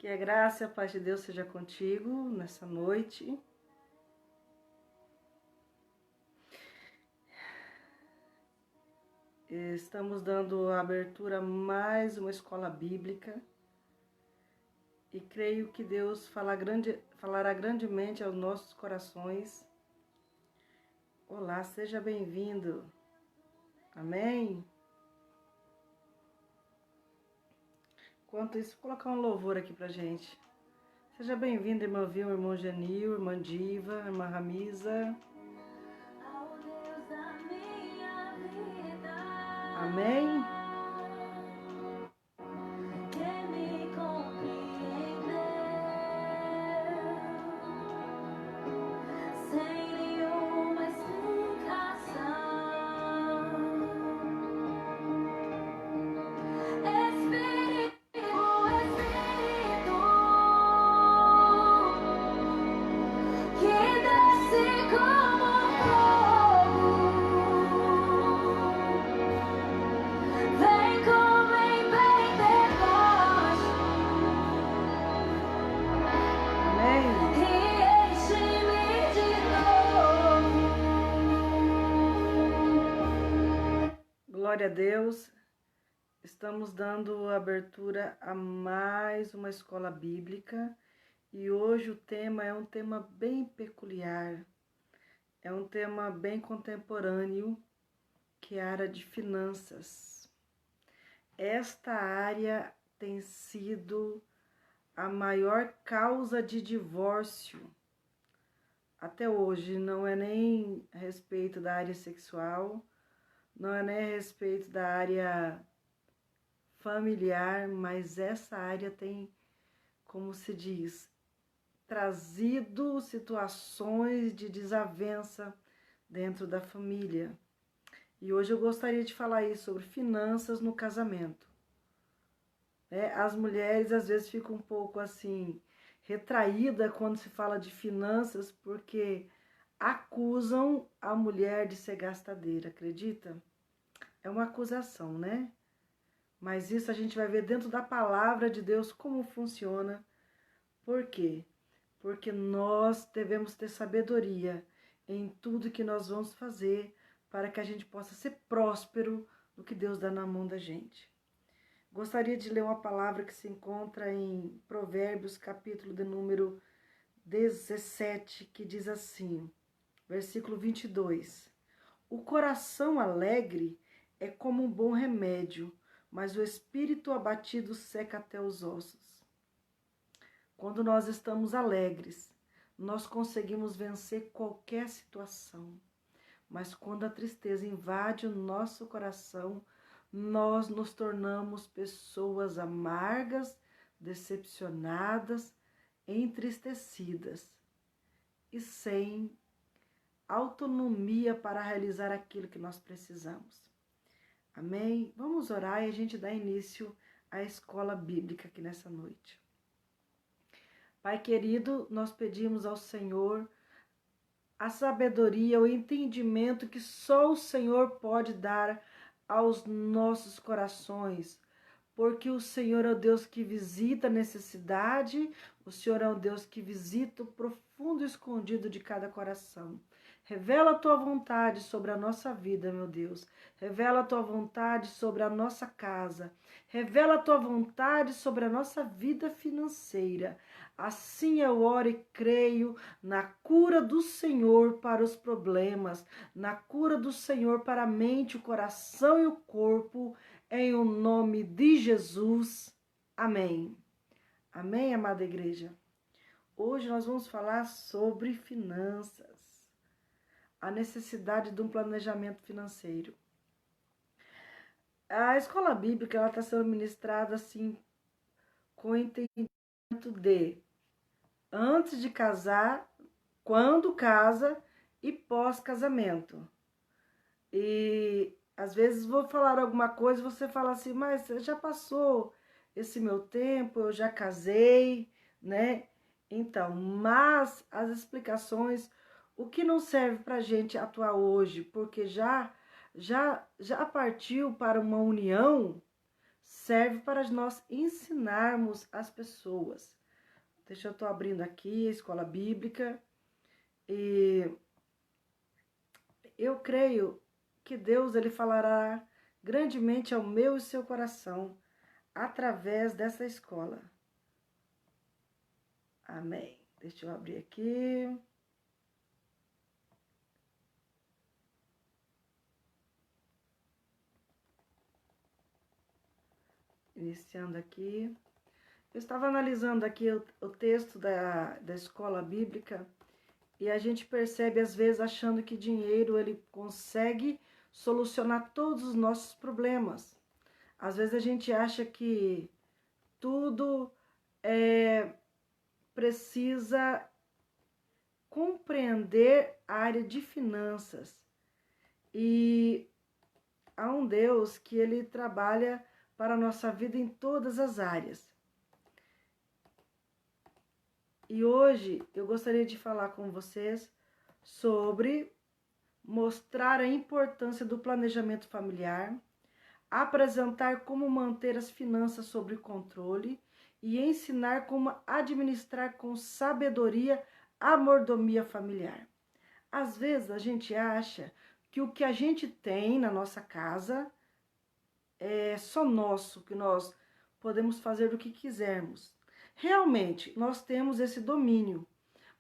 Que a graça e a paz de Deus seja contigo nessa noite. Estamos dando abertura a mais uma escola bíblica e creio que Deus falará grandemente aos nossos corações. Olá, seja bem-vindo. Amém? Enquanto isso, vou colocar um louvor aqui pra gente. Seja bem-vindo, irmã Vilma, irmão Genil, irmã Diva, irmã Ramisa. Amém? Glória a Deus, estamos dando abertura a mais uma escola bíblica e hoje o tema é um tema bem peculiar, é um tema bem contemporâneo, que é a área de finanças. Esta área tem sido a maior causa de divórcio até hoje, não é nem a respeito da área sexual, não é nem a respeito da área familiar, mas essa área tem, como se diz, trazido situações de desavença dentro da família. E hoje eu gostaria de falar aí sobre finanças no casamento. As mulheres às vezes ficam um pouco assim, retraídas quando se fala de finanças, porque acusam a mulher de ser gastadeira, acredita? É uma acusação, né? Mas isso a gente vai ver dentro da palavra de Deus como funciona. Por quê? Porque nós devemos ter sabedoria em tudo que nós vamos fazer para que a gente possa ser próspero no que Deus dá na mão da gente. Gostaria de ler uma palavra que se encontra em Provérbios, capítulo de número 17, que diz assim, versículo 22. O coração alegre é como um bom remédio, mas o espírito abatido seca até os ossos. Quando nós estamos alegres, nós conseguimos vencer qualquer situação. Mas quando a tristeza invade o nosso coração, nós nos tornamos pessoas amargas, decepcionadas, entristecidas e sem autonomia para realizar aquilo que nós precisamos. Amém? Vamos orar e a gente dá início à escola bíblica aqui nessa noite. Pai querido, nós pedimos ao Senhor a sabedoria, o entendimento que só o Senhor pode dar aos nossos corações, porque o Senhor é o Deus que visita a necessidade, o Senhor é o Deus que visita o profundo escondido de cada coração. Revela a tua vontade sobre a nossa vida, meu Deus. Revela a tua vontade sobre a nossa casa. Revela a tua vontade sobre a nossa vida financeira. Assim eu oro e creio na cura do Senhor para os problemas, na cura do Senhor para a mente, o coração e o corpo, em o nome de Jesus. Amém. Amém, amada igreja? Hoje nós vamos falar sobre finanças. A necessidade de um planejamento financeiro. A escola bíblica ela está sendo ministrada assim, com o entendimento de antes de casar, quando casa e pós-casamento. E às vezes vou falar alguma coisa e você fala assim, mas já passou esse meu tempo, eu já casei, né? Então, mas as explicações, o que não serve para a gente atuar hoje, porque já partiu para uma união, serve para nós ensinarmos as pessoas. Deixa eu estar abrindo aqui a escola bíblica e eu creio que Deus ele falará grandemente ao meu e seu coração através dessa escola. Amém. Deixa eu abrir aqui. Iniciando aqui. Eu estava analisando aqui o texto da escola bíblica e a gente percebe, às vezes, achando que dinheiro ele consegue solucionar todos os nossos problemas. Às vezes a gente acha que tudo precisa compreender a área de finanças. E há um Deus que ele trabalha para a nossa vida em todas as áreas. E hoje eu gostaria de falar com vocês sobre mostrar a importância do planejamento familiar, apresentar como manter as finanças sob controle e ensinar como administrar com sabedoria a mordomia familiar. Às vezes a gente acha que o que a gente tem na nossa casa é só nosso, que nós podemos fazer o que quisermos. Realmente, nós temos esse domínio,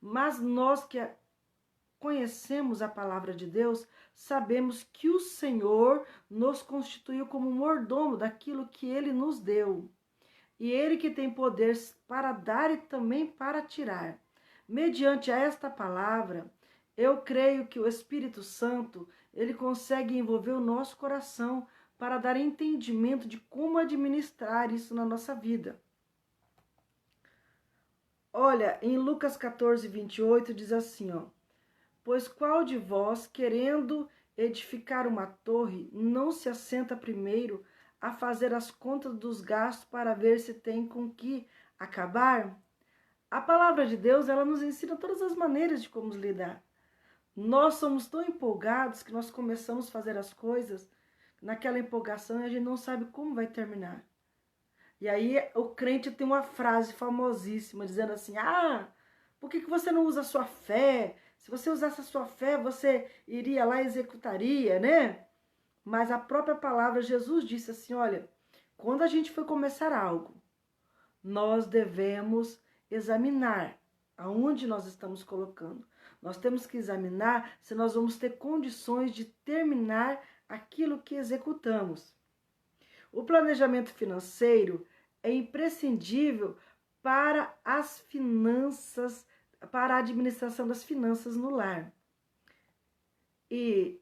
mas nós que conhecemos a palavra de Deus, sabemos que o Senhor nos constituiu como mordomo daquilo que Ele nos deu. E Ele que tem poder para dar e também para tirar. Mediante esta palavra, eu creio que o Espírito Santo, ele consegue envolver o nosso coração para dar entendimento de como administrar isso na nossa vida. Olha, em Lucas 14, 28, diz assim, ó. Pois qual de vós, querendo edificar uma torre, não se assenta primeiro a fazer as contas dos gastos para ver se tem com que acabar? A palavra de Deus, ela nos ensina todas as maneiras de como lidar. Nós somos tão empolgados que nós começamos a fazer as coisas naquela empolgação e a gente não sabe como vai terminar. E aí o crente tem uma frase famosíssima dizendo assim, por que você não usa a sua fé? Se você usasse a sua fé, você iria lá e executaria, né? Mas a própria palavra, Jesus disse assim, olha, quando a gente for começar algo, nós devemos examinar aonde nós estamos colocando. Nós temos que examinar se nós vamos ter condições de terminar aquilo que executamos. O planejamento financeiro é imprescindível para as finanças, para a administração das finanças no lar. E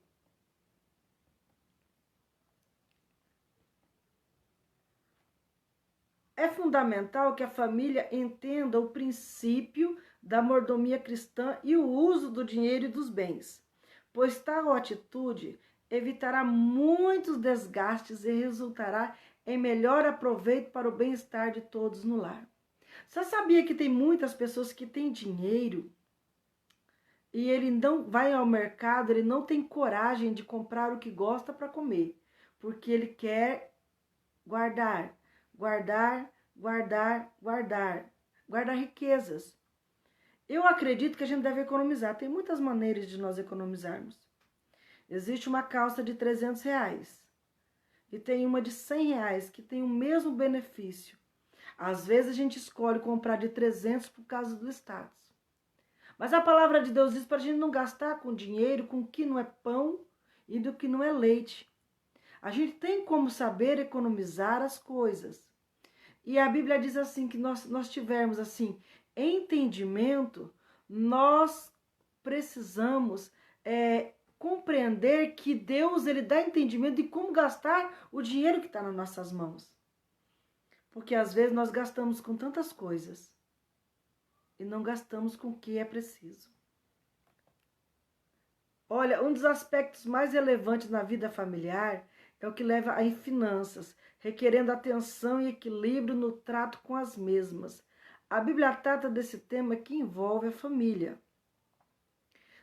é fundamental que a família entenda o princípio da mordomia cristã e o uso do dinheiro e dos bens, pois tal atitude evitará muitos desgastes e resultará em melhor aproveito para o bem-estar de todos no lar. Você sabia que tem muitas pessoas que têm dinheiro e ele não vai ao mercado, ele não tem coragem de comprar o que gosta para comer, porque ele quer guardar riquezas. Eu acredito que a gente deve economizar. Tem muitas maneiras de nós economizarmos. Existe uma calça de R$300 e tem uma de R$100 que tem o mesmo benefício. Às vezes a gente escolhe comprar de 300 por causa do status. Mas a palavra de Deus diz para a gente não gastar com dinheiro, com o que não é pão e do que não é leite. A gente tem como saber economizar as coisas. E a Bíblia diz assim, que nós tivermos assim, entendimento, nós precisamos compreender que Deus ele dá entendimento de como gastar o dinheiro que está nas nossas mãos. Porque às vezes nós gastamos com tantas coisas e não gastamos com o que é preciso. Olha, um dos aspectos mais relevantes na vida familiar é o que leva a finanças, requerendo atenção e equilíbrio no trato com as mesmas. A Bíblia trata desse tema que envolve a família.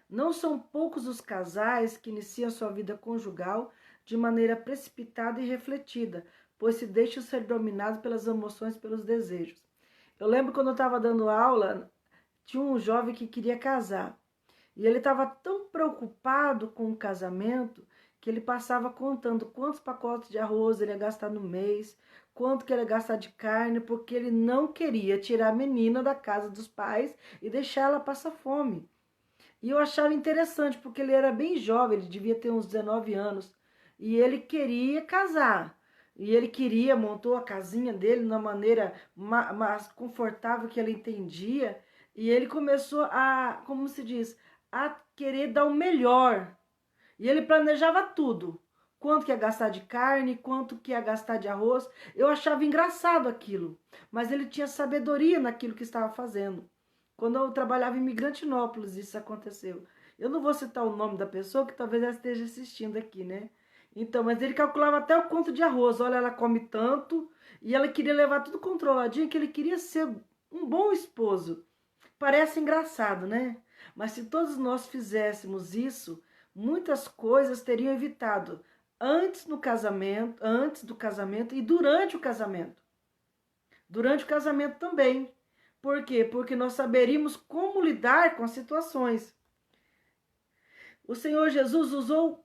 Não são poucos os casais que iniciam sua vida conjugal de maneira precipitada e refletida, pois se deixam ser dominados pelas emoções, pelos desejos. Eu lembro quando eu estava dando aula, tinha um jovem que queria casar. E ele estava tão preocupado com o casamento que ele passava contando quantos pacotes de arroz ele ia gastar no mês, quanto que ele ia gastar de carne, porque ele não queria tirar a menina da casa dos pais e deixar ela passar fome. E eu achava interessante, porque ele era bem jovem, ele devia ter uns 19 anos, e ele queria casar. E ele queria, montou a casinha dele na maneira mais confortável que ele entendia, e ele começou a, como se diz, a querer dar o melhor. E ele planejava tudo. Quanto que ia gastar de carne, quanto que ia gastar de arroz. Eu achava engraçado aquilo, mas ele tinha sabedoria naquilo que estava fazendo. Quando eu trabalhava em Migrantinópolis, isso aconteceu. Eu não vou citar o nome da pessoa, que talvez ela esteja assistindo aqui, né? Então, mas ele calculava até o quanto de arroz. Olha, ela come tanto, e ela queria levar tudo controladinho, que ele queria ser um bom esposo. Parece engraçado, né? Mas se todos nós fizéssemos isso, muitas coisas teriam evitado antes do casamento e durante o casamento. Durante o casamento também. Por quê? Porque nós saberíamos como lidar com as situações. O Senhor Jesus usou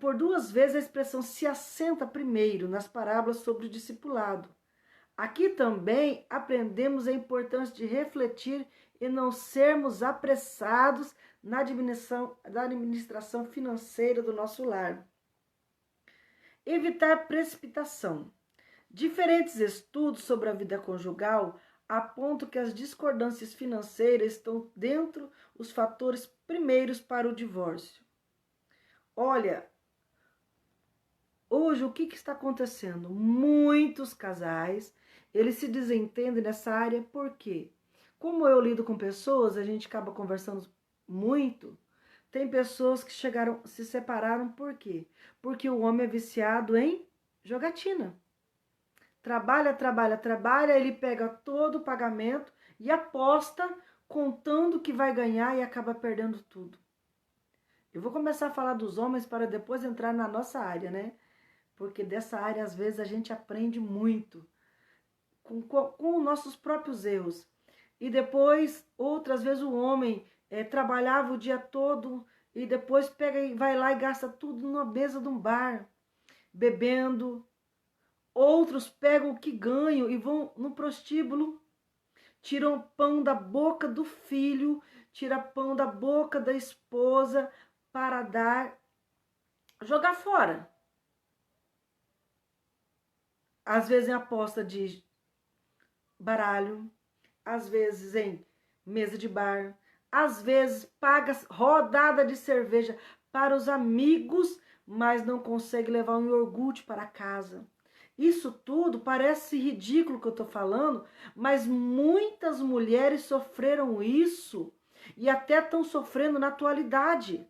por duas vezes a expressão se assenta primeiro nas parábolas sobre o discipulado. Aqui também aprendemos a importância de refletir e não sermos apressados na administração financeira do nosso lar. Evitar precipitação. Diferentes estudos sobre a vida conjugal apontam que as discordâncias financeiras estão dentro os fatores primeiros para o divórcio. Olha, hoje o que está acontecendo? Muitos casais, eles se desentendem nessa área, por quê? Como eu lido com pessoas, a gente acaba conversando muito. Tem pessoas que se separaram por quê? Porque o homem é viciado em jogatina. Trabalha, ele pega todo o pagamento e aposta contando que vai ganhar e acaba perdendo tudo. Eu vou começar a falar dos homens para depois entrar na nossa área, né? Porque dessa área, às vezes, a gente aprende muito com os nossos próprios erros. E depois, outras vezes, o homem trabalhava o dia todo e depois pega e vai lá e gasta tudo na mesa de um bar, bebendo. Outros pegam o que ganham e vão no prostíbulo, tiram pão da boca do filho, tiram pão da boca da esposa para jogar fora. Às vezes em aposta de baralho, às vezes em mesa de bar, às vezes paga rodada de cerveja para os amigos, mas não consegue levar um iogurte para casa. Isso tudo parece ridículo que eu estou falando, mas muitas mulheres sofreram isso e até estão sofrendo na atualidade.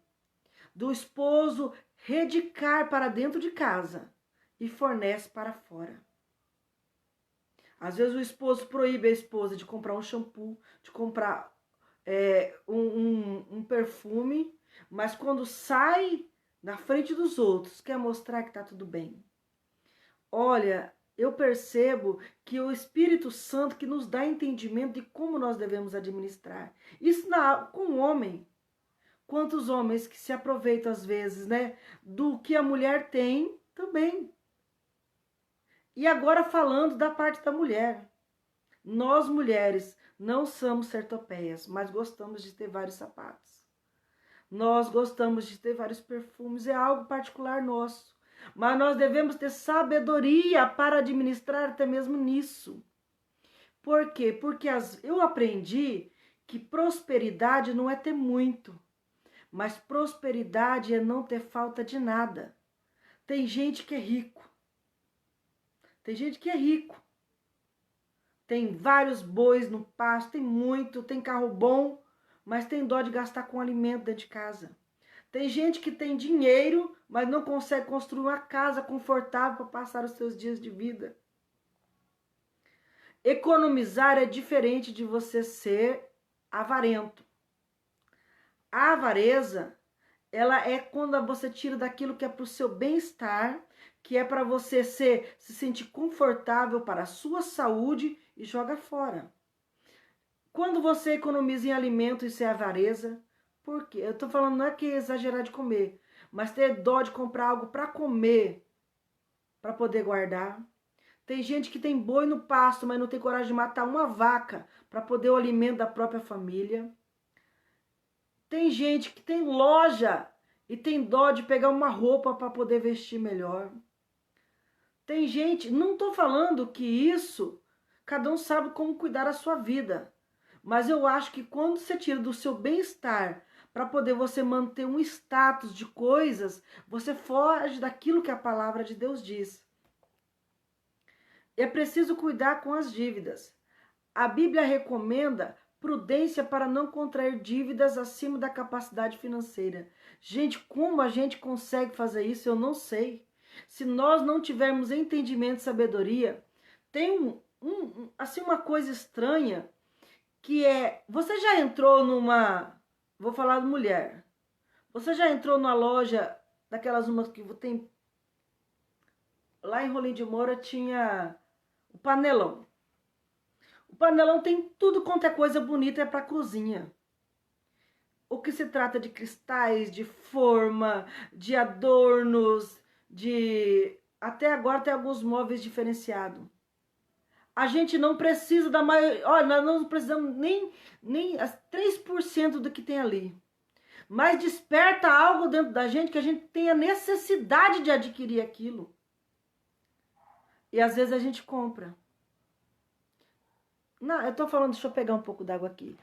Do esposo redicar para dentro de casa e fornece para fora. Às vezes o esposo proíbe a esposa de comprar um shampoo, de comprar um perfume, mas quando sai na frente dos outros, quer mostrar que está tudo bem. Olha, eu percebo que o Espírito Santo que nos dá entendimento de como nós devemos administrar. Isso com o homem. Quantos homens que se aproveitam às vezes, né, do que a mulher tem também. E agora falando da parte da mulher. Nós mulheres não somos certopeias, mas gostamos de ter vários sapatos. Nós gostamos de ter vários perfumes, é algo particular nosso. Mas nós devemos ter sabedoria para administrar até mesmo nisso. Por quê? Porque eu aprendi que prosperidade não é ter muito, mas prosperidade é não ter falta de nada. Tem gente que é rico. Tem gente que é rico. Tem vários bois no pasto, tem muito, tem carro bom, mas tem dó de gastar com alimento dentro de casa. Tem gente que tem dinheiro, mas não consegue construir uma casa confortável para passar os seus dias de vida. Economizar é diferente de você ser avarento. A avareza, ela é quando você tira daquilo que é para o seu bem-estar, que é para você se sentir confortável para a sua saúde e joga fora. Quando você economiza em alimento, isso é avareza. Por quê? Eu estou falando, não é que é exagerar de comer, mas ter dó de comprar algo para comer, para poder guardar. Tem gente que tem boi no pasto, mas não tem coragem de matar uma vaca para poder o alimento da própria família. Tem gente que tem loja e tem dó de pegar uma roupa para poder vestir melhor. Tem gente, não estou falando que isso, cada um sabe como cuidar da sua vida. Mas eu acho que quando você tira do seu bem-estar para poder você manter um status de coisas, você foge daquilo que a palavra de Deus diz. É preciso cuidar com as dívidas. A Bíblia recomenda prudência para não contrair dívidas acima da capacidade financeira. Gente, como a gente consegue fazer isso, eu não sei. Se nós não tivermos entendimento e sabedoria, tem assim uma coisa estranha, que é, você já entrou numa, vou falar de mulher, você já entrou numa loja, daquelas umas que tem, lá em Rolim de Moura tinha o Panelão. O Panelão tem tudo quanto é coisa bonita, é para cozinha. O que se trata de cristais, de forma, de adornos, de... Até agora tem alguns móveis diferenciados. A gente não precisa da maioria... Olha, nós não precisamos nem 3% do que tem ali. Mas desperta algo dentro da gente que a gente tenha necessidade de adquirir aquilo. E às vezes a gente compra. Não, eu tô falando, deixa eu pegar um pouco d'água aqui.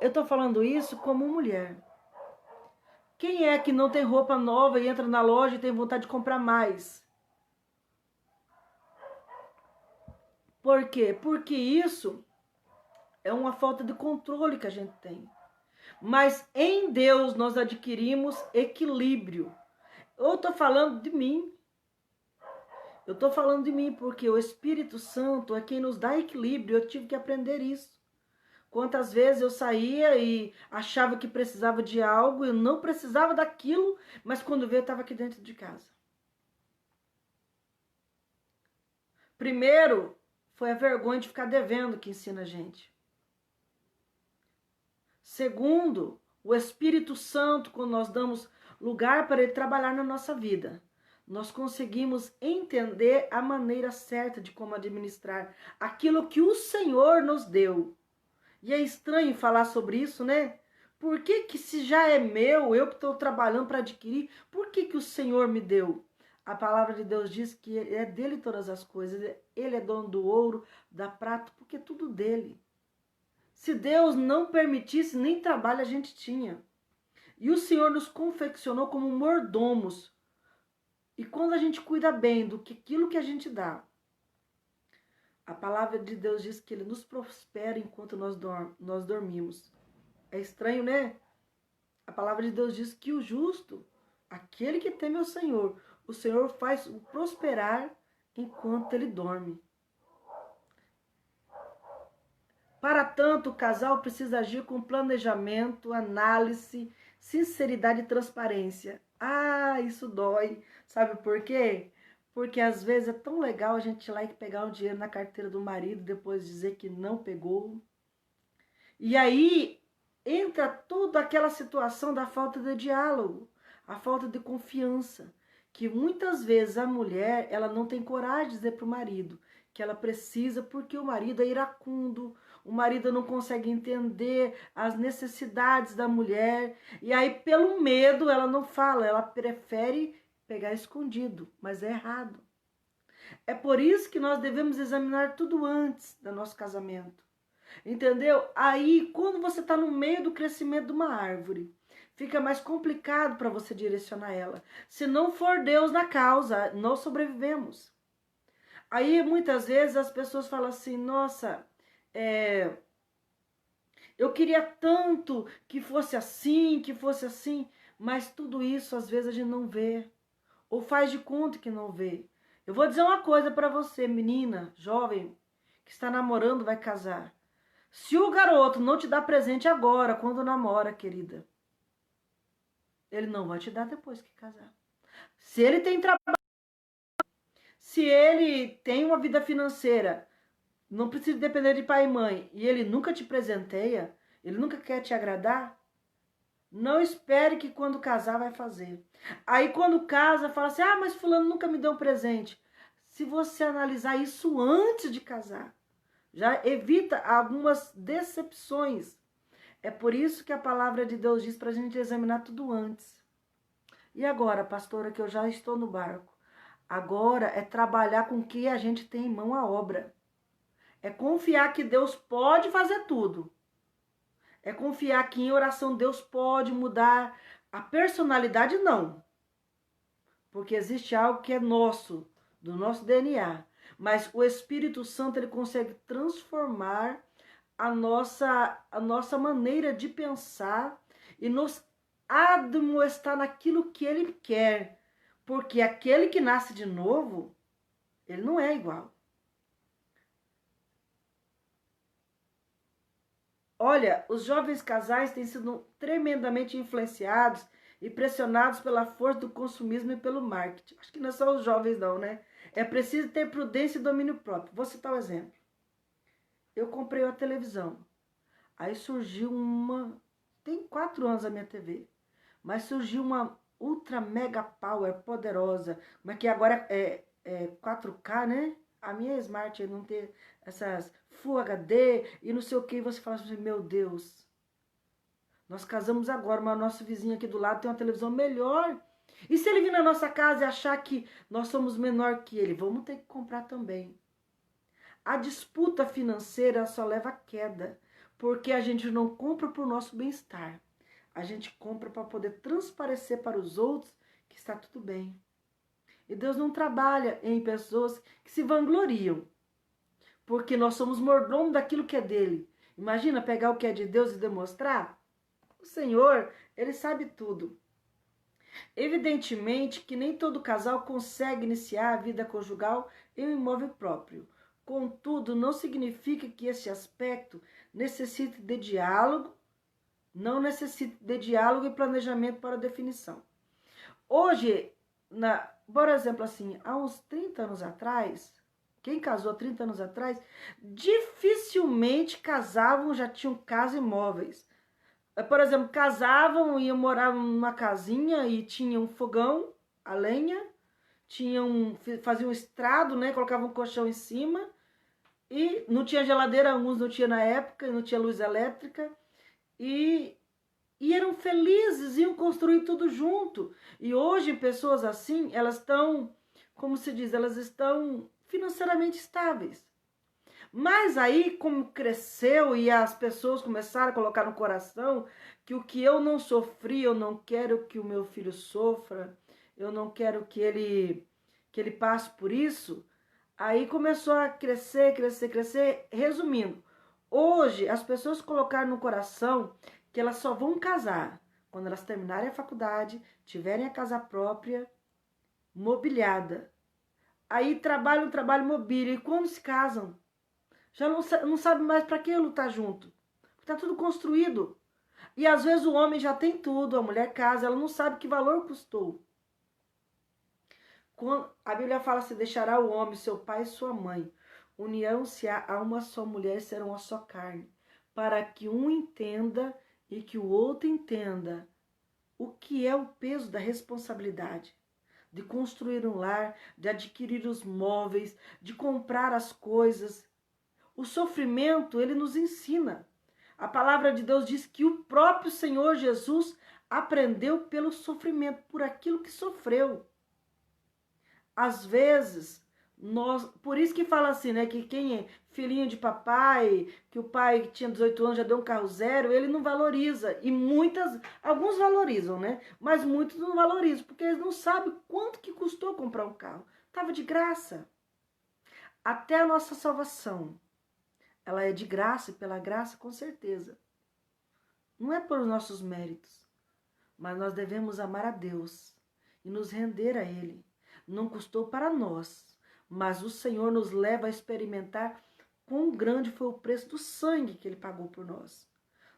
Eu tô falando isso como mulher. Quem é que não tem roupa nova e entra na loja e tem vontade de comprar mais? Por quê? Porque isso é uma falta de controle que a gente tem. Mas em Deus nós adquirimos equilíbrio. Eu tô falando de mim. Eu estou falando de mim porque o Espírito Santo é quem nos dá equilíbrio. Eu tive que aprender isso. Quantas vezes eu saía e achava que precisava de algo, eu não precisava daquilo, mas quando veio eu estava aqui dentro de casa. Primeiro, foi a vergonha de ficar devendo que ensina a gente. Segundo, o Espírito Santo, quando nós damos lugar para ele trabalhar na nossa vida, nós conseguimos entender a maneira certa de como administrar aquilo que o Senhor nos deu. E é estranho falar sobre isso, né? Por que se já é meu, eu que estou trabalhando para adquirir, por que o Senhor me deu? A palavra de Deus diz que é dele todas as coisas. Ele é dono do ouro, da prata, porque é tudo dele. Se Deus não permitisse, nem trabalho a gente tinha. E o Senhor nos confeccionou como mordomos. E quando a gente cuida bem do que aquilo que a gente dá, a palavra de Deus diz que ele nos prospera enquanto nós dormimos. É estranho, né? A palavra de Deus diz que o justo, aquele que teme ao Senhor, o Senhor faz o prosperar enquanto ele dorme. Para tanto, o casal precisa agir com planejamento, análise, sinceridade e transparência. Ah, isso dói. Sabe por quê? Porque às vezes é tão legal a gente ir lá e pegar o dinheiro na carteira do marido, depois dizer que não pegou. E aí entra toda aquela situação da falta de diálogo, a falta de confiança, que muitas vezes a mulher, ela não tem coragem de dizer para o marido que ela precisa, porque o marido é iracundo, o marido não consegue entender as necessidades da mulher, e aí pelo medo ela não fala, ela prefere pegar escondido, mas é errado. É por isso que nós devemos examinar tudo antes do nosso casamento. Entendeu? Aí, quando você está no meio do crescimento de uma árvore, fica mais complicado para você direcionar ela. Se não for Deus na causa, nós sobrevivemos. Aí, muitas vezes, as pessoas falam assim, nossa, eu queria tanto que fosse assim, mas tudo isso, às vezes, a gente não vê. Ou faz de conta que não vê. Eu vou dizer uma coisa para você, menina, jovem, que está namorando, vai casar. Se o garoto não te dá presente agora, quando namora, querida, ele não vai te dar depois que casar. Se ele tem trabalho, Se ele tem uma vida financeira, não precisa depender de pai e mãe, e ele nunca te presenteia, ele nunca quer te agradar, não espere que quando casar vai fazer. Aí quando casa, fala assim, ah, mas fulano nunca me deu um presente. Se você analisar isso antes de casar, já evita algumas decepções. É por isso que a palavra de Deus diz para a gente examinar tudo antes. E agora, pastora, que eu já estou no barco? Agora é trabalhar com o que a gente tem em mão a obra. É confiar que Deus pode fazer tudo. É confiar que em oração Deus pode mudar a personalidade, não. Porque existe algo que é nosso, do nosso DNA. Mas o Espírito Santo, ele consegue transformar a nossa maneira de pensar e nos admoestar naquilo que ele quer. Porque aquele que nasce de novo, ele não é igual. Olha, os jovens casais têm sido tremendamente influenciados e pressionados pela força do consumismo e pelo marketing. Acho que não são os jovens não, né? É preciso ter prudência e domínio próprio. Vou citar um exemplo. Eu comprei uma televisão. Aí surgiu uma... Tem 4 anos a minha TV. Mas surgiu uma ultra mega power poderosa. Como é que agora é 4K, né? A minha Smart não tem essas Full HD e não sei o que. E você fala assim, meu Deus, nós casamos agora, mas o nosso vizinho aqui do lado tem uma televisão melhor. E se ele vir na nossa casa e achar que nós somos menor que ele? Vamos ter que comprar também. A disputa financeira só leva à queda, porque a gente não compra por nosso bem-estar. A gente compra para poder transparecer para os outros que está tudo bem. E Deus não trabalha em pessoas que se vangloriam, porque nós somos mordomos daquilo que é dele. Imagina pegar o que é de Deus e demonstrar? O Senhor, ele sabe tudo. Evidentemente que nem todo casal consegue iniciar a vida conjugal em um imóvel próprio. Contudo, não significa que esse aspecto necessite de diálogo, não necessita de diálogo e planejamento para definição. Hoje, por exemplo, assim, há uns 30 anos atrás, quem casou há 30 anos atrás, dificilmente casavam, já tinham casa imóveis. Por exemplo, casavam, iam morar numa casinha e tinham um fogão, a lenha, faziam um estrado, né, colocavam um colchão em cima, e não tinha geladeira, alguns não tinha na época, não tinha luz elétrica, e eram felizes, iam construir tudo junto. E hoje pessoas assim, elas estão, como se diz, elas estão financeiramente estáveis. Mas aí, como cresceu e as pessoas começaram a colocar no coração que o que eu não sofri, eu não quero que o meu filho sofra, eu não quero que ele passe por isso, aí começou a crescer, crescer, crescer. Resumindo, hoje as pessoas colocaram no coração que elas só vão casar quando elas terminarem a faculdade, tiverem a casa própria, mobiliada. Aí trabalham, trabalho mobília, e quando se casam, já não sabe mais para que lutar junto. Está tudo construído. E às vezes o homem já tem tudo, a mulher casa, ela não sabe que valor custou. A Bíblia fala assim, deixará o homem, seu pai e sua mãe, união-se a uma só mulher, serão uma só carne, para que um entenda e que o outro entenda o que é o peso da responsabilidade de construir um lar, de adquirir os móveis, de comprar as coisas. O sofrimento, ele nos ensina. A palavra de Deus diz que o próprio Senhor Jesus aprendeu pelo sofrimento, por aquilo que sofreu. Às vezes, por isso que fala assim, né, que quem é filhinho de papai, que o pai que tinha 18 anos já deu um carro zero, ele não valoriza. E alguns valorizam, né, mas muitos não valorizam, porque eles não sabem quanto que custou comprar um carro. Estava de graça. Até a nossa salvação, ela é de graça e pela graça, com certeza. Não é por nossos méritos, mas nós devemos amar a Deus e nos render a Ele. Não custou para nós, mas o Senhor nos leva a experimentar quão grande foi o preço do sangue que Ele pagou por nós.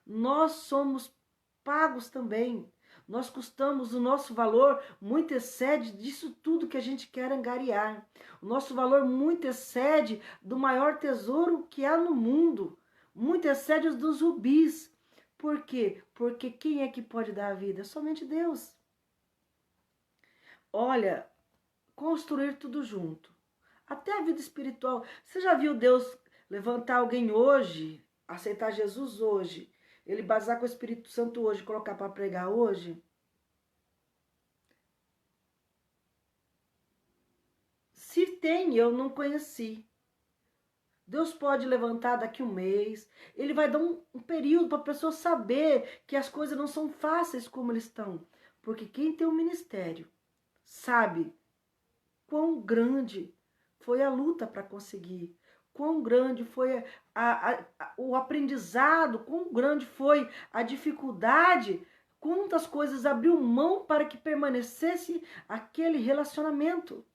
Nós somos pagos também. Nós custamos, o nosso valor muito excede disso tudo que a gente quer angariar. O nosso valor muito excede do maior tesouro que há no mundo. Muito excede dos rubis. Por quê? Porque quem é que pode dar a vida? Somente Deus. Olha, construir tudo junto. Até a vida espiritual. Você já viu Deus levantar alguém hoje, aceitar Jesus hoje, ele basar com o Espírito Santo hoje, colocar para pregar hoje? Se tem, eu não conheci. Deus pode levantar daqui um mês. Ele vai dar um período para a pessoa saber que as coisas não são fáceis como eles estão. Porque quem tem um ministério sabe quão grande foi a luta para conseguir. Quão grande foi o aprendizado, quão grande foi a dificuldade, quantas coisas abriu mão para que permanecesse aquele relacionamento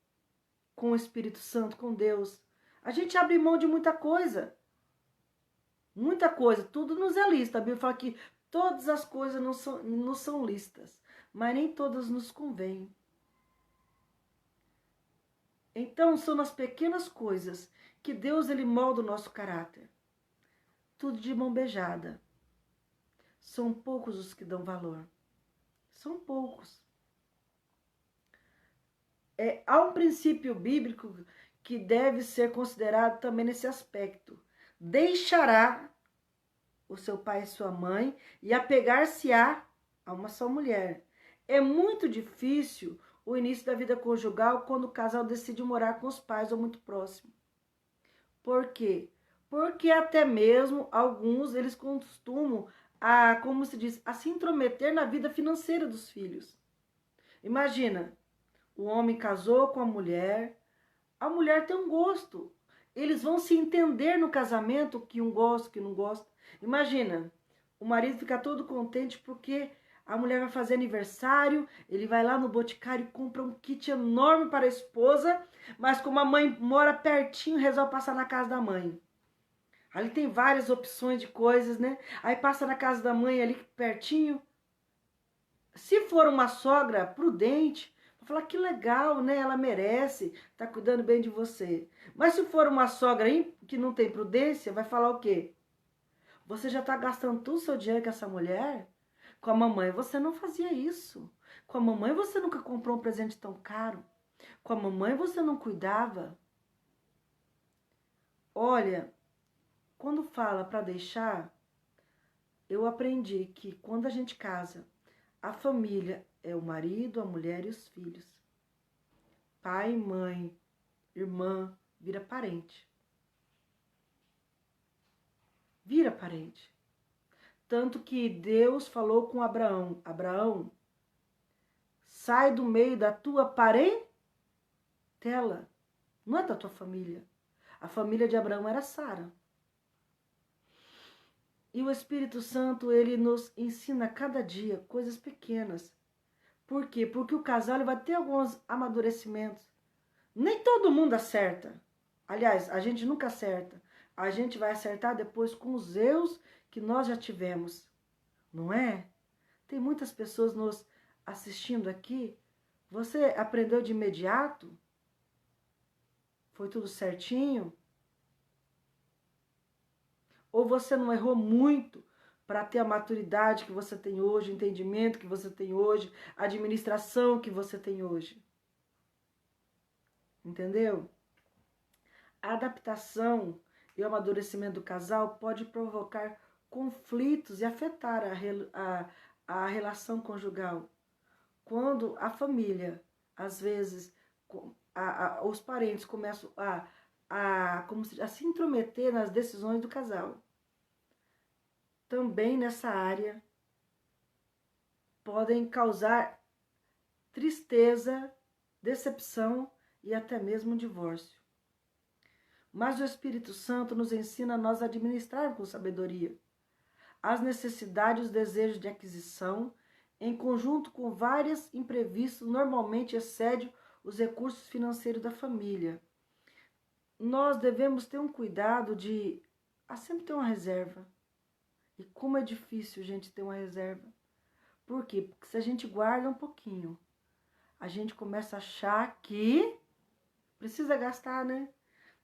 com o Espírito Santo, com Deus. A gente abre mão de muita coisa, tudo nos é lícito. A Bíblia fala que todas as coisas não são lícitas, mas nem todas nos convêm. Então, são nas pequenas coisas que Deus ele molda o nosso caráter. Tudo de mão beijada. São poucos os que dão valor. São poucos. Há um princípio bíblico que deve ser considerado também nesse aspecto. Deixará o seu pai e sua mãe e apegar-se-á a uma só mulher. É muito difícil o início da vida conjugal quando o casal decide morar com os pais ou muito próximo. Por quê? Porque até mesmo alguns, eles costumam como se diz, a se intrometer na vida financeira dos filhos. Imagina, o homem casou com a mulher tem um gosto. Eles vão se entender no casamento, que um gosta, que não gosta. Imagina, o marido fica todo contente porque a mulher vai fazer aniversário, ele vai lá no Boticário e compra um kit enorme para a esposa, mas como a mãe mora pertinho, resolve passar na casa da mãe. Ali tem várias opções de coisas, né? Aí passa na casa da mãe ali pertinho. Se for uma sogra prudente, vai falar que legal, né? Ela merece, tá cuidando bem de você. Mas se for uma sogra que não tem prudência, vai falar o quê? Você já tá gastando todo o seu dinheiro com essa mulher? Com a mamãe você não fazia isso. Com a mamãe você nunca comprou um presente tão caro. Com a mamãe você não cuidava. Olha, quando fala para deixar, eu aprendi que quando a gente casa, a família é o marido, a mulher e os filhos. Pai, mãe, irmã, vira parente. Vira parente. Tanto que Deus falou com Abraão: Abraão, sai do meio da tua parentela. Não é da tua família. A família de Abraão era Sara. E o Espírito Santo, ele nos ensina cada dia coisas pequenas. Por quê? Porque o casal ele vai ter alguns amadurecimentos. Nem todo mundo acerta. Aliás, a gente nunca acerta. A gente vai acertar depois com os erros que nós já tivemos. Não é? Tem muitas pessoas nos assistindo aqui. Você aprendeu de imediato? Foi tudo certinho? Ou você não errou muito para ter a maturidade que você tem hoje, o entendimento que você tem hoje, a administração que você tem hoje? Entendeu? A adaptação e o amadurecimento do casal pode provocar conflitos e afetar a relação conjugal. Quando a família, às vezes, os parentes começam a se intrometer nas decisões do casal. Também nessa área podem causar tristeza, decepção e até mesmo um divórcio. Mas o Espírito Santo nos ensina a nós administrar com sabedoria as necessidades e os desejos de aquisição, em conjunto com vários imprevistos, normalmente excede os recursos financeiros da família. Nós devemos ter um cuidado de sempre ter uma reserva. E como é difícil, gente, ter uma reserva. Por quê? Porque se a gente guarda um pouquinho, a gente começa a achar que precisa gastar, né?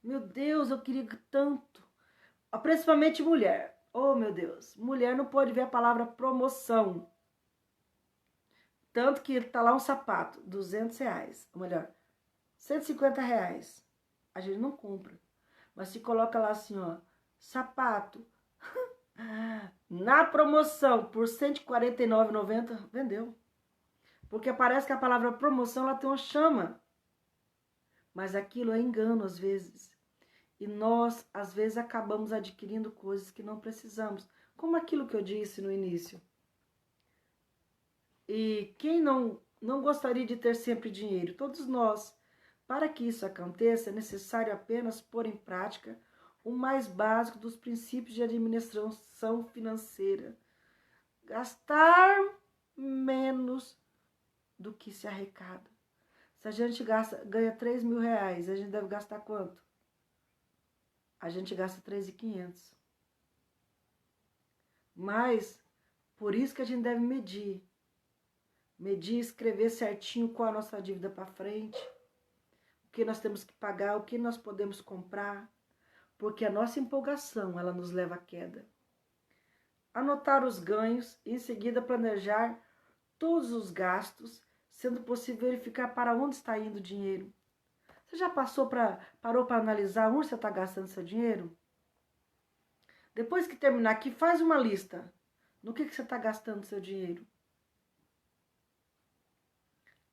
Meu Deus, eu queria tanto. Principalmente mulher. Oh, meu Deus. Mulher não pode ver a palavra promoção. Tanto que tá lá um sapato, R$200. Ou melhor, R$150. A gente não compra. Mas se coloca lá assim, ó, sapato na promoção por R$149,90, vendeu. Porque parece que a palavra promoção ela tem uma chama. Mas aquilo é engano às vezes. E nós, às vezes, acabamos adquirindo coisas que não precisamos. Como aquilo que eu disse no início. E quem não gostaria de ter sempre dinheiro? Todos nós. Para que isso aconteça, é necessário apenas pôr em prática o mais básico dos princípios de administração financeira. Gastar menos do que se arrecada. Se a gente ganha R$3.000, a gente deve gastar quanto? A gente gasta 3.500. Mas, por isso que a gente deve medir. Medir, escrever certinho qual a nossa dívida para frente. O que nós temos que pagar, o que nós podemos comprar. Porque a nossa empolgação, ela nos leva à queda. Anotar os ganhos e em seguida planejar todos os gastos, sendo possível verificar para onde está indo o dinheiro. Você já parou para analisar onde você está gastando seu dinheiro? Depois que terminar aqui, faz uma lista. No que você está gastando seu dinheiro?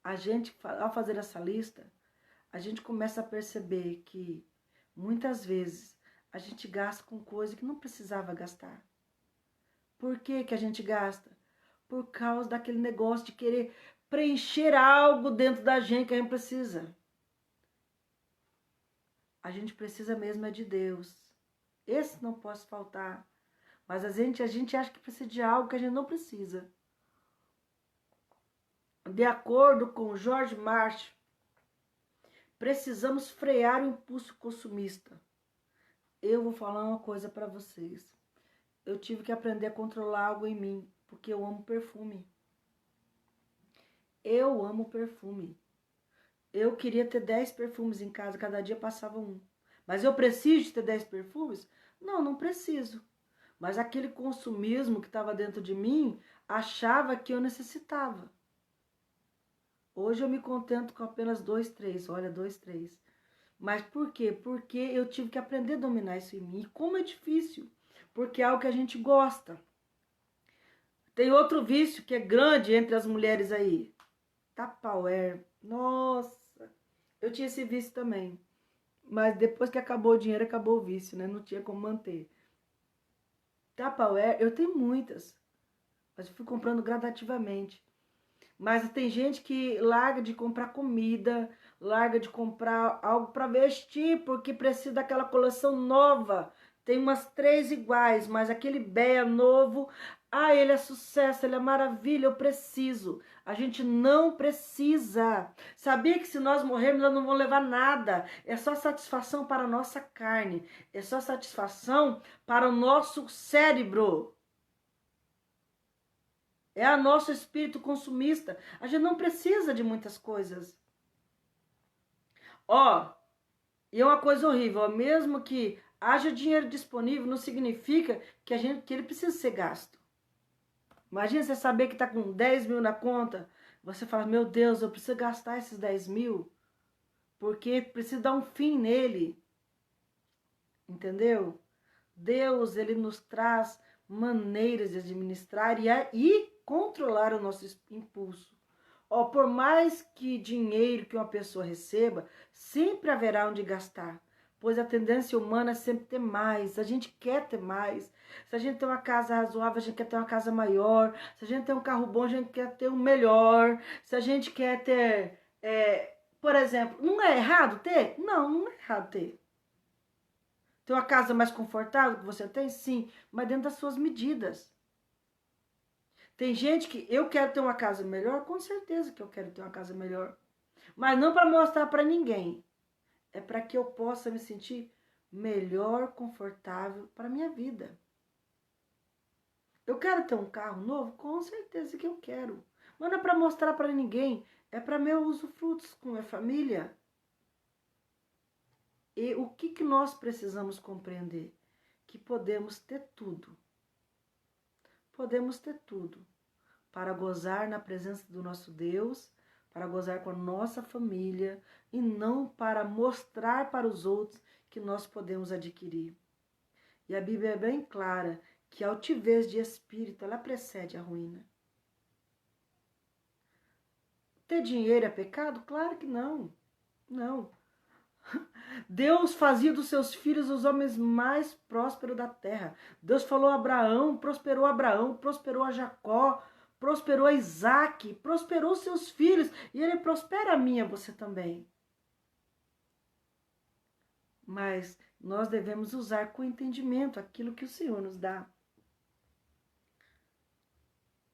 A gente, ao fazer essa lista, a gente começa a perceber que muitas vezes a gente gasta com coisa que não precisava gastar. Por que a gente gasta? Por causa daquele negócio de querer preencher algo dentro da gente que a gente precisa. A gente precisa mesmo é de Deus. Esse não pode faltar. Mas a gente acha que precisa de algo que a gente não precisa. De acordo com George Marshall, precisamos frear o impulso consumista. Eu vou falar uma coisa para vocês. Eu tive que aprender a controlar algo em mim, porque eu amo perfume. Eu amo perfume. Eu queria ter 10 perfumes em casa, cada dia passava um. Mas eu preciso de ter 10 perfumes? Não, não preciso. Mas aquele consumismo que estava dentro de mim achava que eu necessitava. Hoje eu me contento com apenas 2, 3. Olha, 2, 3. Mas por quê? Porque eu tive que aprender a dominar isso em mim. E como é difícil. Porque é algo que a gente gosta. Tem outro vício que é grande entre as mulheres aí. Tupperware. Nossa. Eu tinha esse vício também. Mas depois que acabou o dinheiro, acabou o vício, né? Não tinha como manter. Tupperware, eu tenho muitas. Mas eu fui comprando gradativamente. Mas tem gente que larga de comprar comida, larga de comprar algo para vestir, porque precisa daquela coleção nova. Tem umas 3 iguais, mas aquele Bea novo, ele é sucesso, ele é maravilha, eu preciso. A gente não precisa. Sabia que se nós morrermos, nós não vamos levar nada. É só satisfação para a nossa carne. É só satisfação para o nosso cérebro. É o nosso espírito consumista. A gente não precisa de muitas coisas. E é uma coisa horrível. Mesmo que haja dinheiro disponível, não significa que ele precisa ser gasto. Imagina você saber que está com 10 mil na conta. Você fala, meu Deus, eu preciso gastar esses 10 mil. Porque preciso dar um fim nele. Entendeu? Deus, ele nos traz maneiras de administrar e controlar o nosso impulso. Por mais que dinheiro que uma pessoa receba, sempre haverá onde gastar, pois a tendência humana é sempre ter mais, a gente quer ter mais. Se a gente tem uma casa razoável, a gente quer ter uma casa maior. Se a gente tem um carro bom, a gente quer ter um melhor. Se a gente quer ter, por exemplo, não é errado ter? Não, não é errado ter. Ter uma casa mais confortável que você tem? Sim, mas dentro das suas medidas. Tem gente que eu quero ter uma casa melhor, com certeza que eu quero ter uma casa melhor. Mas não para mostrar para ninguém. É para que eu possa me sentir melhor, confortável para a minha vida. Eu quero ter um carro novo? Com certeza que eu quero. Mas não é para mostrar para ninguém, é para meus usufrutos com minha família. E o que nós precisamos compreender? Que podemos ter tudo. Podemos ter tudo para gozar na presença do nosso Deus, para gozar com a nossa família e não para mostrar para os outros que nós podemos adquirir. E a Bíblia é bem clara que a altivez de espírito, ela precede a ruína. Ter dinheiro é pecado? Claro que não. Não. Deus fazia dos seus filhos os homens mais prósperos da terra. Deus falou a Abraão, prosperou a Jacó, prosperou a Isaac, prosperou seus filhos. E ele prospera a mim e a você também. Mas nós devemos usar com entendimento aquilo que o Senhor nos dá.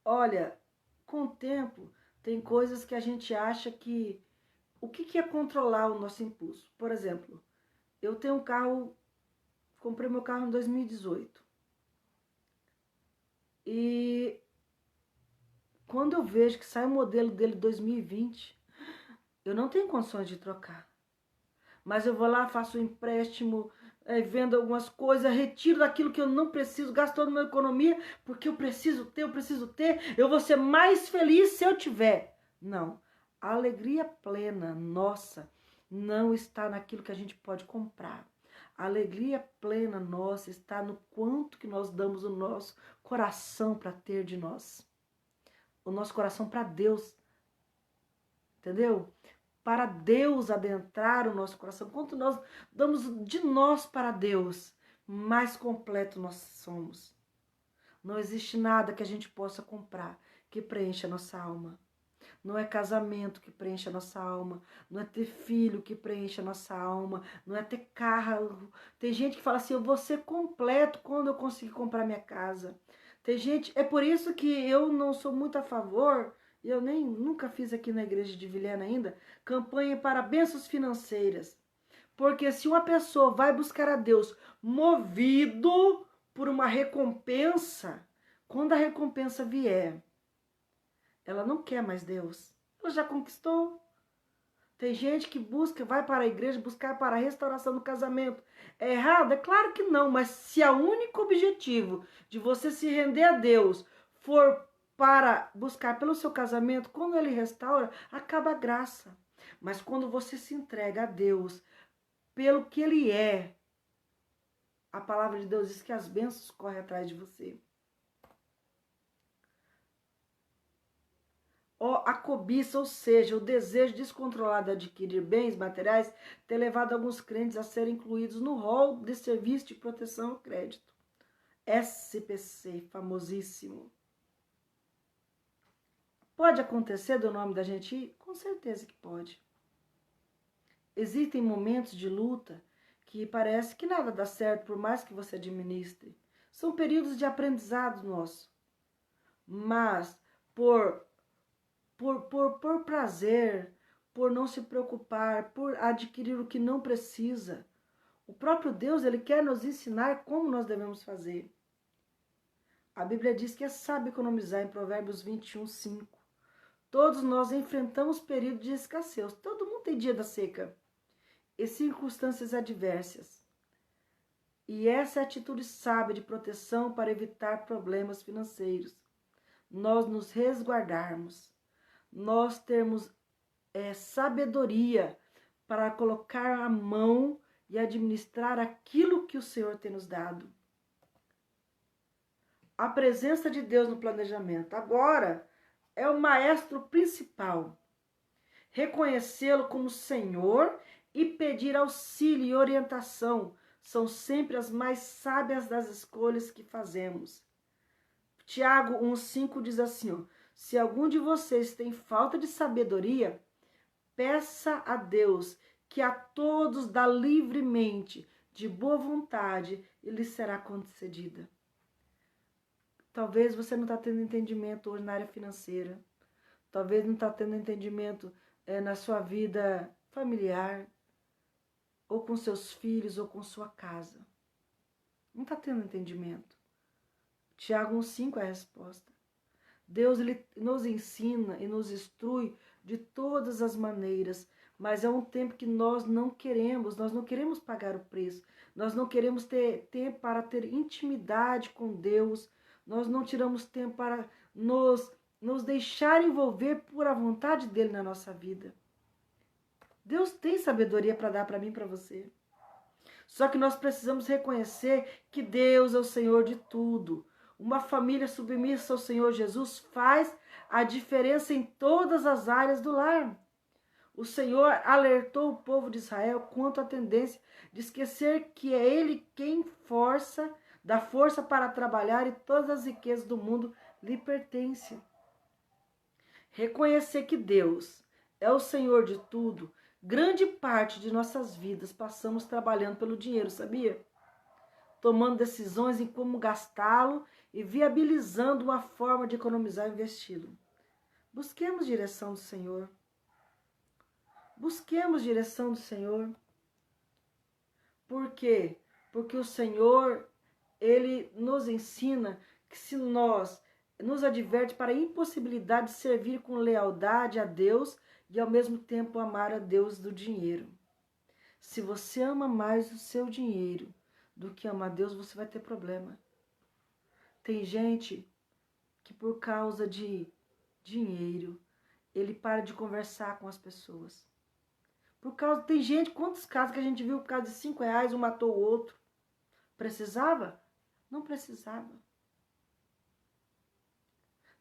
Olha, com o tempo, tem coisas que a gente acha que... O que é controlar o nosso impulso? Por exemplo, eu tenho um carro, comprei meu carro em 2018. E quando eu vejo que sai o modelo dele 2020, eu não tenho condições de trocar. Mas eu vou lá, faço um empréstimo, vendo algumas coisas, retiro daquilo que eu não preciso, gasto toda a minha economia, porque eu preciso ter, eu vou ser mais feliz se eu tiver. Não. A alegria plena nossa não está naquilo que a gente pode comprar. A alegria plena nossa está no quanto que nós damos o nosso coração para ter de nós. O nosso coração para Deus. Entendeu? Para Deus adentrar o nosso coração. Quanto nós damos de nós para Deus, mais completo nós somos. Não existe nada que a gente possa comprar que preencha a nossa alma. Não é casamento que preenche a nossa alma, não é ter filho que preenche a nossa alma, não é ter carro. Tem gente que fala assim, eu vou ser completo quando eu conseguir comprar minha casa. Tem gente, é por isso que eu não sou muito a favor, e eu nunca fiz aqui na igreja de Vilhena ainda, campanha para bênçãos financeiras. Porque se uma pessoa vai buscar a Deus movido por uma recompensa, quando a recompensa vier, ela não quer mais Deus. Ela já conquistou. Tem gente que busca, vai para a igreja buscar para a restauração do casamento. É errado? É claro que não, mas se o único objetivo de você se render a Deus for para buscar pelo seu casamento, quando ele restaura, acaba a graça. Mas quando você se entrega a Deus pelo que ele é, a palavra de Deus diz que as bênçãos correm atrás de você. A cobiça, ou seja, o desejo descontrolado de adquirir bens materiais, tem levado alguns crentes a serem incluídos no rol de serviço de proteção ao crédito. SPC, famosíssimo. Pode acontecer do nome da gente ir? Com certeza que pode. Existem momentos de luta que parece que nada dá certo, por mais que você administre. São períodos de aprendizado nosso. Mas, por prazer, por não se preocupar, por adquirir o que não precisa. O próprio Deus, ele quer nos ensinar como nós devemos fazer. A Bíblia diz que é sábio economizar em Provérbios 21, 5. Todos nós enfrentamos períodos de escassez. Todo mundo tem dia da seca e circunstâncias adversas. E essa é a atitude sábia de proteção para evitar problemas financeiros. Nós nos resguardarmos. Nós termos sabedoria para colocar a mão e administrar aquilo que o Senhor tem nos dado. A presença de Deus no planejamento. Agora é o maestro principal. Reconhecê-lo como Senhor e pedir auxílio e orientação são sempre as mais sábias das escolhas que fazemos. Tiago 1,5 diz assim, ó, se algum de vocês tem falta de sabedoria, peça a Deus, que a todos dá livremente, de boa vontade, e lhe será concedida. Talvez você não está tendo entendimento hoje na área financeira. Talvez não está tendo entendimento na sua vida familiar, ou com seus filhos, ou com sua casa. Não está tendo entendimento. Tiago 1,5 é a resposta. Deus ele nos ensina e nos instrui de todas as maneiras, mas é um tempo que nós não queremos pagar o preço, nós não queremos ter tempo para ter intimidade com Deus, nós não tiramos tempo para nos deixar envolver por a vontade dele na nossa vida. Deus tem sabedoria para dar para mim e para você. Só que nós precisamos reconhecer que Deus é o Senhor de tudo. Uma família submissa ao Senhor Jesus faz a diferença em todas as áreas do lar. O Senhor alertou o povo de Israel quanto à tendência de esquecer que é Ele quem dá força para trabalhar e todas as riquezas do mundo lhe pertencem. Reconhecer que Deus é o Senhor de tudo. Grande parte de nossas vidas passamos trabalhando pelo dinheiro, sabia? Tomando decisões em como gastá-lo e viabilizando uma forma de economizar e investi-lo. Busquemos direção do Senhor. Busquemos direção do Senhor. Por quê? Porque o Senhor, Ele nos ensina que se nós nos adverte para a impossibilidade de servir com lealdade a Deus e ao mesmo tempo amar a Deus do dinheiro. Se você ama mais o seu dinheiro do que ama a Deus, você vai ter problema. Tem gente que por causa de dinheiro, ele para de conversar com as pessoas. Tem gente, quantos casos que a gente viu por causa de R$5, um matou o outro. Precisava? Não precisava.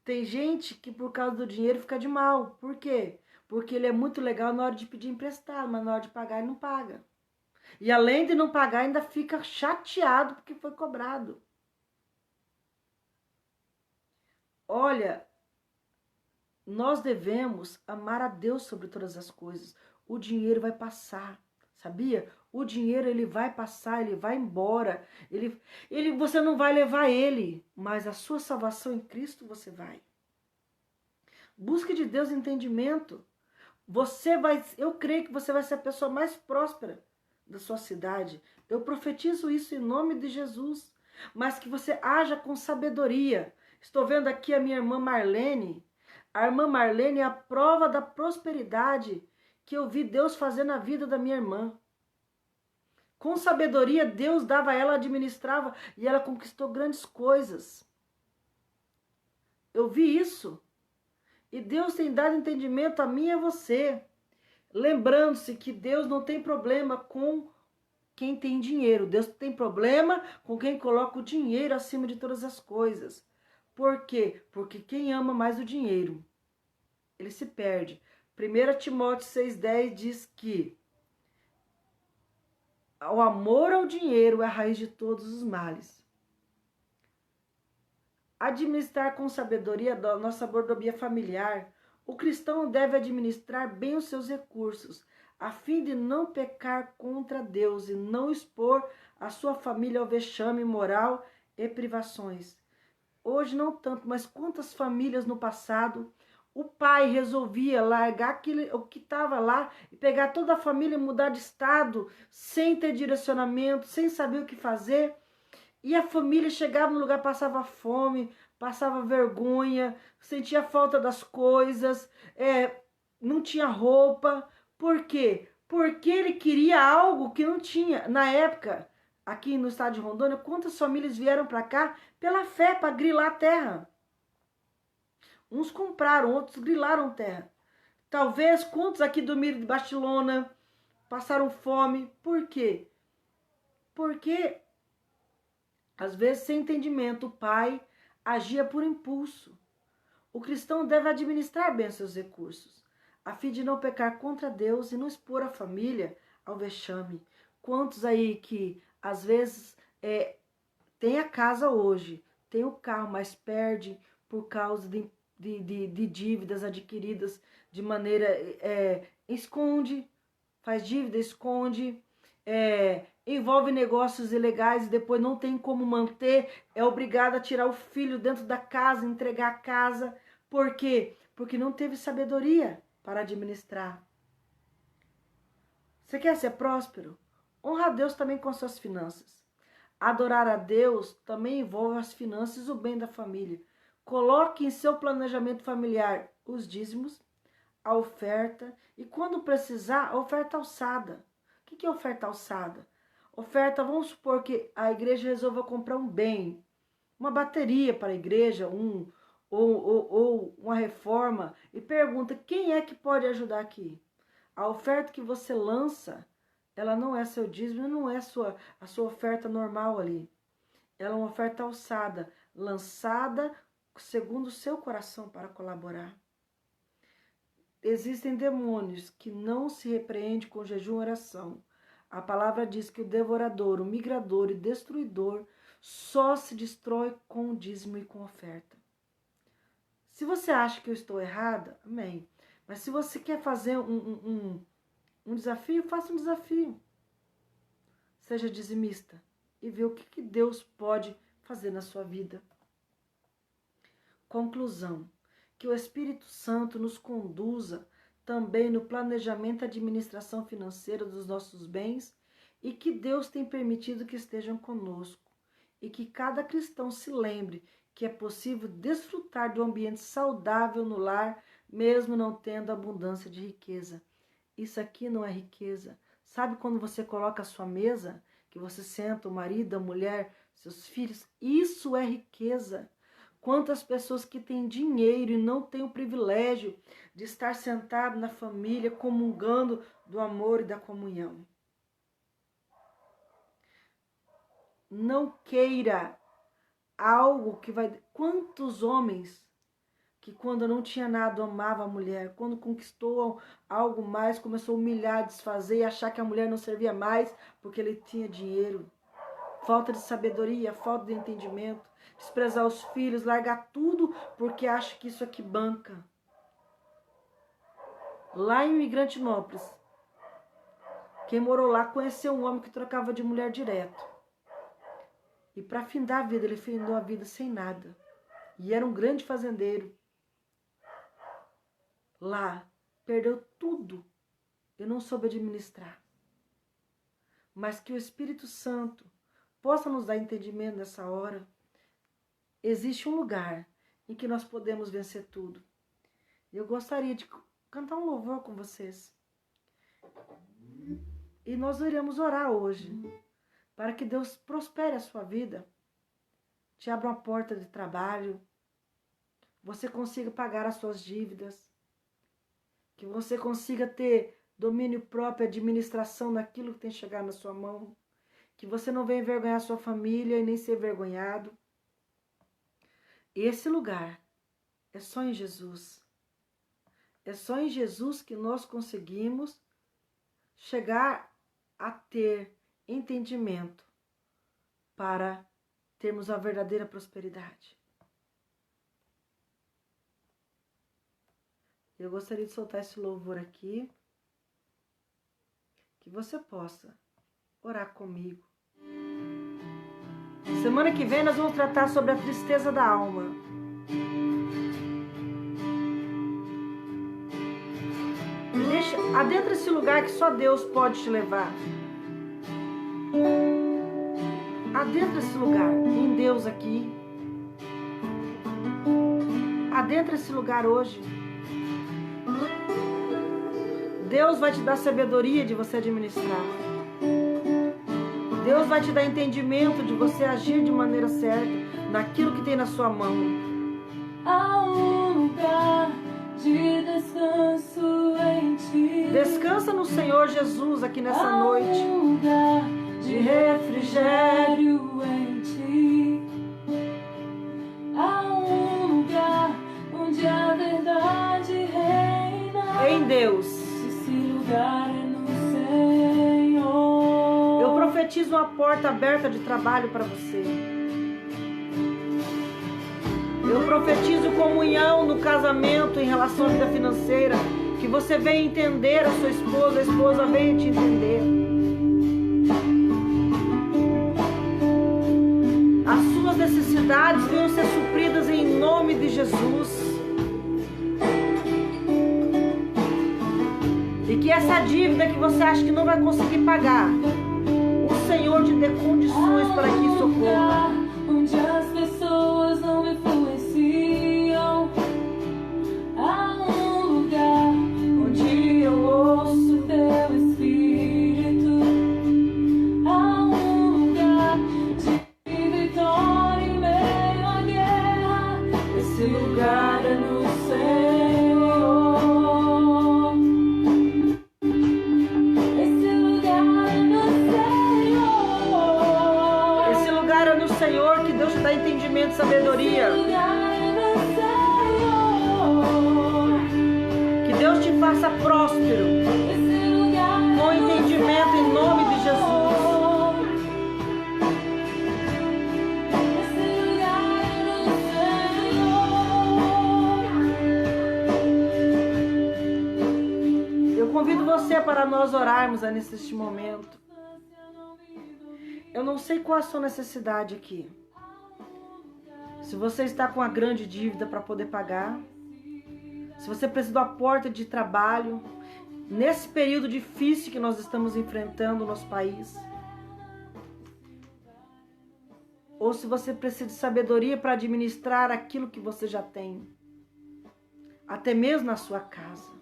Tem gente que por causa do dinheiro fica de mal. Por quê? Porque ele é muito legal na hora de pedir emprestado, mas na hora de pagar ele não paga. E além de não pagar, ainda fica chateado porque foi cobrado. Olha, nós devemos amar a Deus sobre todas as coisas. O dinheiro vai passar, sabia? O dinheiro ele vai passar, ele vai embora. Você não vai levar ele, mas a sua salvação em Cristo você vai. Busque de Deus entendimento. Eu creio que você vai ser a pessoa mais próspera da sua cidade. Eu profetizo isso em nome de Jesus. Mas que você haja com sabedoria. Estou vendo aqui a minha irmã Marlene. A irmã Marlene é a prova da prosperidade que eu vi Deus fazer na vida da minha irmã. Com sabedoria, Deus dava a ela, administrava e ela conquistou grandes coisas. Eu vi isso. E Deus tem dado entendimento a mim e a você. Lembrando-se que Deus não tem problema com quem tem dinheiro. Deus tem problema com quem coloca o dinheiro acima de todas as coisas. Por quê? Porque quem ama mais o dinheiro, ele se perde. 1 Timóteo 6,10 diz que o amor ao dinheiro é a raiz de todos os males. Administrar com sabedoria a nossa mordomia familiar. O cristão deve administrar bem os seus recursos, a fim de não pecar contra Deus e não expor a sua família ao vexame moral e privações. Hoje não tanto, mas quantas famílias no passado o pai resolvia largar o que estava lá e pegar toda a família e mudar de estado, sem ter direcionamento, sem saber o que fazer. E a família chegava no lugar, passava fome, passava vergonha, sentia falta das coisas, não tinha roupa. Por quê? Porque ele queria algo que não tinha. Na época, aqui no estado de Rondônia, quantas famílias vieram para cá pela fé, para grilar a terra? Uns compraram, outros grilaram terra. Talvez quantos aqui dormiram debaixo de lona, passaram fome. Por quê? Porque às vezes, sem entendimento, o pai agia por impulso. O cristão deve administrar bem seus recursos, a fim de não pecar contra Deus e não expor a família ao vexame. Quantos aí que, às vezes, tem a casa hoje, tem o carro, mas perde por causa de dívidas adquiridas de maneira... esconde, faz dívida, esconde... envolve negócios ilegais e depois não tem como manter, é obrigado a tirar o filho dentro da casa, entregar a casa. Por quê? Porque não teve sabedoria para administrar. Você quer ser próspero? Honra a Deus também com suas finanças. Adorar a Deus também envolve as finanças e o bem da família. Coloque em seu planejamento familiar os dízimos, a oferta e, quando precisar, a oferta alçada. O que é oferta alçada? Oferta, vamos supor que a igreja resolva comprar um bem, uma bateria para a igreja, ou uma reforma, e pergunta: quem é que pode ajudar aqui? A oferta que você lança, ela não é seu dízimo, não é a sua oferta normal ali. Ela é uma oferta alçada, lançada segundo o seu coração para colaborar. Existem demônios que não se repreendem com jejum e oração. A palavra diz que o devorador, o migrador e destruidor só se destrói com dízimo e com oferta. Se você acha que eu estou errada, amém. Mas se você quer fazer um desafio, faça um desafio. Seja dizimista e vê o que Deus pode fazer na sua vida. Conclusão: que o Espírito Santo nos conduza também no planejamento e administração financeira dos nossos bens, e que Deus tem permitido que estejam conosco, e que cada cristão se lembre que é possível desfrutar de um ambiente saudável no lar, mesmo não tendo abundância de riqueza. Isso aqui não é riqueza. Sabe quando você coloca a sua mesa, que você senta o marido, a mulher, seus filhos? Isso é riqueza. Quantas pessoas que têm dinheiro e não têm o privilégio de estar sentado na família, comungando do amor e da comunhão. Não queira algo que vai... Quantos homens que quando não tinha nada amava a mulher, quando conquistou algo mais, começou a humilhar, desfazer e achar que a mulher não servia mais porque ele tinha dinheiro. Falta de sabedoria, falta de entendimento, desprezar os filhos, largar tudo porque acha que isso aqui banca. Lá em Imigrantinópolis, quem morou lá conheceu um homem que trocava de mulher direto. E para findar a vida, ele findou a vida sem nada. E era um grande fazendeiro. Lá, perdeu tudo e não soube administrar. Mas que o Espírito Santo possa nos dar entendimento nessa hora. Existe um lugar em que nós podemos vencer tudo. Eu gostaria de cantar um louvor com vocês. E nós iremos orar hoje para que Deus prospere a sua vida, te abra uma porta de trabalho, você consiga pagar as suas dívidas, que você consiga ter domínio próprio, administração daquilo que tem chegado na sua mão, que você não venha envergonhar a sua família e nem ser envergonhado. Esse lugar é só em Jesus. É só em Jesus que nós conseguimos chegar a ter entendimento para termos a verdadeira prosperidade. Eu gostaria de soltar esse louvor aqui, que você possa orar comigo. Semana que vem nós vamos tratar sobre a tristeza da alma. Adentra esse lugar que só Deus pode te levar. Adentra esse lugar em Deus aqui. Adentra esse lugar hoje. Deus vai te dar sabedoria de você administrar. Deus vai te dar entendimento de você agir de maneira certa naquilo que tem na sua mão. Há um lugar de descanso em ti. Descansa no Senhor Jesus aqui nessa noite. Há um lugar de refrigério em ti. Há um lugar onde a verdade reina. Em Deus. Esse lugar é no Senhor. Eu profetizo uma porta aberta de trabalho para você. Eu profetizo comunhão no casamento em relação à vida financeira. Que você venha entender a sua esposa, a esposa venha te entender. As suas necessidades venham ser supridas em nome de Jesus. E que essa dívida que você acha que não vai conseguir pagar, o Senhor te dê condições para que isso ocorra. Onde as pessoas não me influenciam. Há um lugar onde eu ouço teu espírito. Há um lugar de vitória em meio à guerra. Esse lugar é no Senhor. Esse lugar é no Senhor. Esse lugar é no Senhor, que Deus te dá entendimento e sabedoria. Esse lugar é no Senhor. Que Deus te faça próspero, Esse lugar é com no entendimento em nome de Jesus. Esse lugar é no Senhor. Eu convido você para nós orarmos neste momento. Eu não sei qual a sua necessidade aqui. Se você está com uma grande dívida para poder pagar, se você precisa de uma porta de trabalho, nesse período difícil que nós estamos enfrentando no nosso país, ou se você precisa de sabedoria para administrar aquilo que você já tem, até mesmo na sua casa.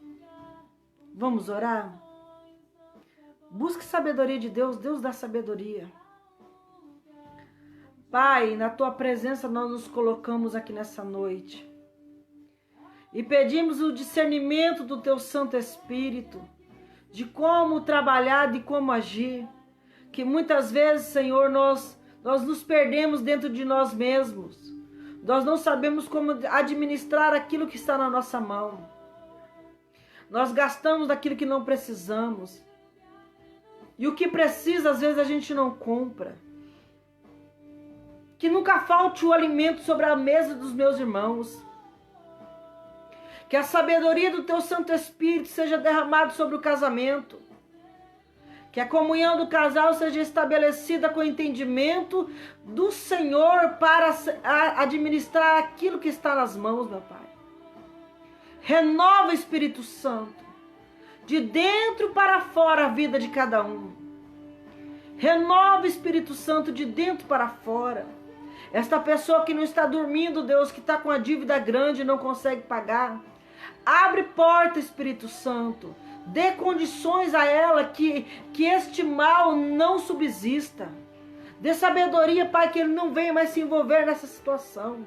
Vamos orar? Busque sabedoria de Deus, Deus dá sabedoria. Pai, na Tua presença nós nos colocamos aqui nessa noite e pedimos o discernimento do Teu Santo Espírito, de como trabalhar, de como agir, que muitas vezes, Senhor, nós nos perdemos dentro de nós mesmos, nós não sabemos como administrar aquilo que está na nossa mão, nós gastamos daquilo que não precisamos, e o que precisa às vezes a gente não compra. Que nunca falte o alimento sobre a mesa dos meus irmãos. Que a sabedoria do Teu Santo Espírito seja derramada sobre o casamento. Que a comunhão do casal seja estabelecida com o entendimento do Senhor para administrar aquilo que está nas mãos, meu Pai. Renova, Espírito Santo, de dentro para fora a vida de cada um. Renova, Espírito Santo, de dentro para fora. Esta pessoa que não está dormindo, Deus, que está com a dívida grande e não consegue pagar. Abre porta, Espírito Santo. Dê condições a ela que este mal não subsista. Dê sabedoria, Pai, que ele não venha mais se envolver nessa situação.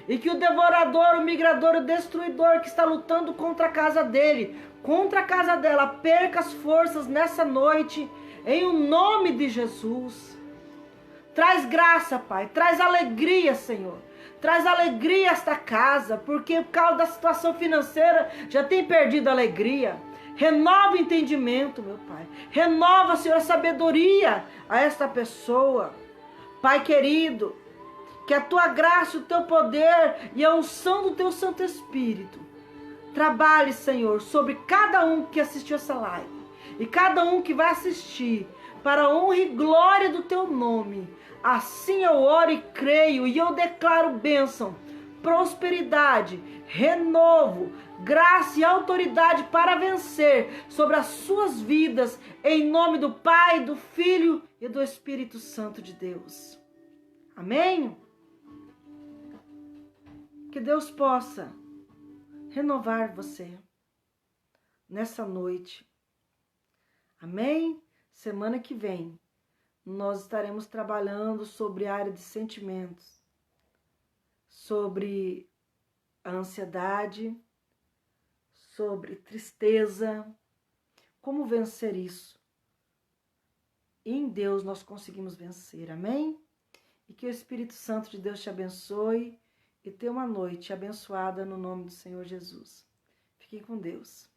E que o devorador, o migrador, o destruidor que está lutando contra a casa dele, contra a casa dela, perca as forças nessa noite, em o nome de Jesus. Traz graça, Pai, traz alegria, Senhor. Traz alegria a esta casa, porque por causa da situação financeira já tem perdido a alegria. Renova o entendimento, meu Pai. Renova, Senhor, a sabedoria a esta pessoa. Pai querido, que a Tua graça, o Teu poder e a unção do Teu Santo Espírito trabalhe, Senhor, sobre cada um que assistiu essa live e cada um que vai assistir, para a honra e glória do Teu nome. Assim eu oro e creio, e eu declaro bênção, prosperidade, renovo, graça e autoridade para vencer sobre as suas vidas, em nome do Pai, do Filho e do Espírito Santo de Deus. Amém? Que Deus possa renovar você nessa noite. Amém? Semana que vem nós estaremos trabalhando sobre a área de sentimentos, sobre a ansiedade, sobre tristeza, como vencer isso. E em Deus nós conseguimos vencer, amém? E que o Espírito Santo de Deus te abençoe e tenha uma noite abençoada no nome do Senhor Jesus. Fiquem com Deus.